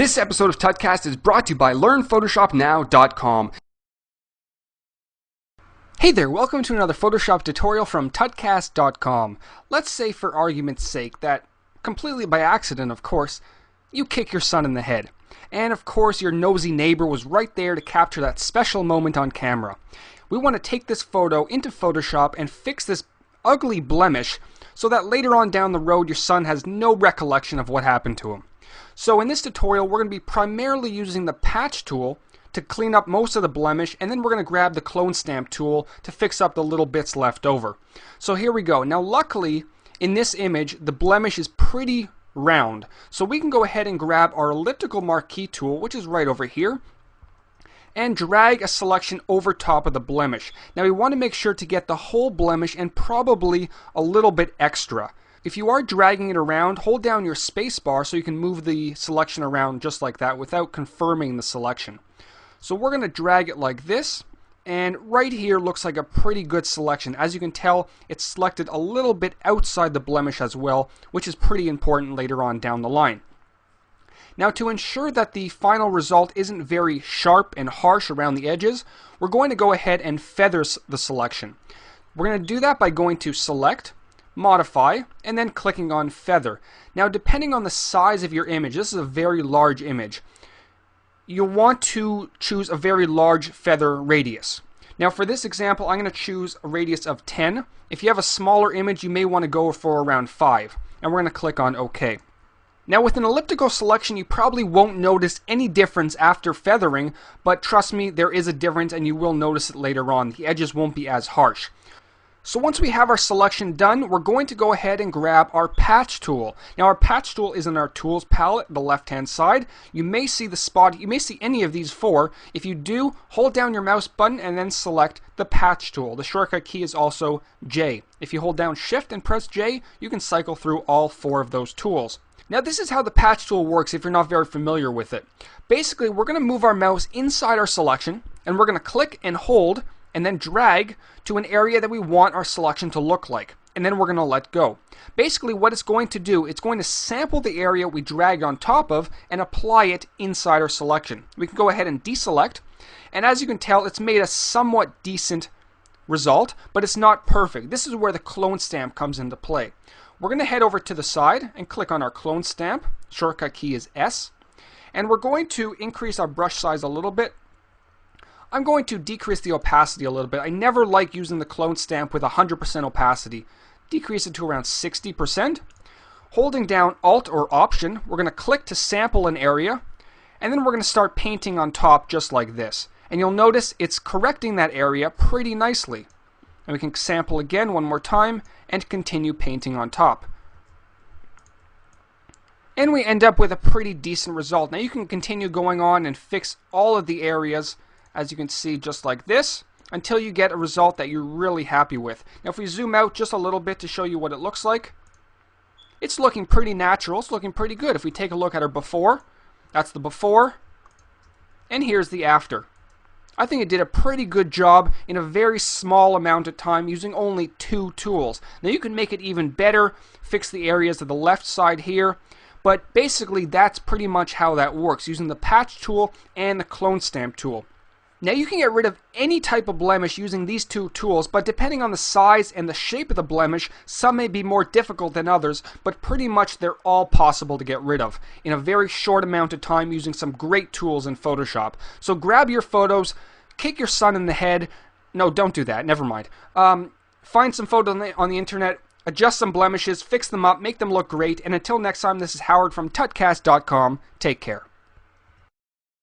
This episode of Tutcast is brought to you by LearnPhotoshopNow.com. Hey there, welcome to another Photoshop tutorial from Tutcast.com. Let's say for argument's sake that, completely by accident of course, you kick your son in the head. And of course your nosy neighbor was right there to capture that special moment on camera. We want to take this photo into Photoshop and fix this ugly blemish so that later on down the road your son has no recollection of what happened to him. So in this tutorial we're going to be primarily using the patch tool to clean up most of the blemish, and then we're going to grab the clone stamp tool to fix up the little bits left over. So here we go. Now luckily in this image the blemish is pretty round, so we can go ahead and grab our elliptical marquee tool, which is right over here, and drag a selection over top of the blemish. Now we want to make sure to get the whole blemish and probably a little bit extra. If you are dragging it around, hold down your space bar so you can move the selection around just like that without confirming the selection. So we're going to drag it like this, and right here looks like a pretty good selection. As you can tell, it's selected a little bit outside the blemish as well, which is pretty important later on down the line. Now to ensure that the final result isn't very sharp and harsh around the edges, we're going to go ahead and feather the selection. We're going to do that by going to Select, Modify, and then clicking on Feather. Now depending on the size of your image, this is a very large image, you'll want to choose a very large feather radius. Now for this example I'm going to choose a radius of 10. If you have a smaller image you may want to go for around 5. And we're going to click on OK. Now with an elliptical selection you probably won't notice any difference after feathering, but trust me, there is a difference and you will notice it later on. The edges won't be as harsh. So once we have our selection done, we're going to go ahead and grab our patch tool. Now our patch tool is in our tools palette, the left hand side. You may see the spot, you may see any of these four. If you do, hold down your mouse button and then select the patch tool. The shortcut key is also J. If you hold down Shift and press J, you can cycle through all four of those tools. Now this is how the patch tool works if you're not very familiar with it. Basically we're going to move our mouse inside our selection and we're going to click and hold and then drag to an area that we want our selection to look like. And then we're going to let go. Basically what it's going to do, it's going to sample the area we dragged on top of and apply it inside our selection. We can go ahead and deselect, and as you can tell it's made a somewhat decent result, but it's not perfect. This is where the clone stamp comes into play. We're going to head over to the side and click on our clone stamp. Shortcut key is S. And we're going to increase our brush size a little bit. I'm going to decrease the opacity a little bit. I never like using the clone stamp with 100% opacity. Decrease it to around 60%. Holding down Alt or Option, we're going to click to sample an area, and then we're going to start painting on top just like this. And you'll notice it's correcting that area pretty nicely. And we can sample again one more time and continue painting on top. And we end up with a pretty decent result. Now you can continue going on and fix all of the areas, as you can see, just like this, until you get a result that you're really happy with. Now if we zoom out just a little bit to show you what it looks like, it's looking pretty natural, it's looking pretty good. If we take a look at our before, that's the before, and here's the after. I think it did a pretty good job in a very small amount of time using only 2 tools. Now you can make it even better, fix the areas of the left side here, but basically that's pretty much how that works, using the patch tool and the clone stamp tool. Now you can get rid of any type of blemish using these 2 tools, but depending on the size and the shape of the blemish, some may be more difficult than others, but pretty much they're all possible to get rid of in a very short amount of time using some great tools in Photoshop. So grab your photos, kick your son in the head. No, don't do that, never mind. Find some photos on the internet, adjust some blemishes, fix them up, make them look great, and until next time, this is Howard from Tutcast.com. Take care.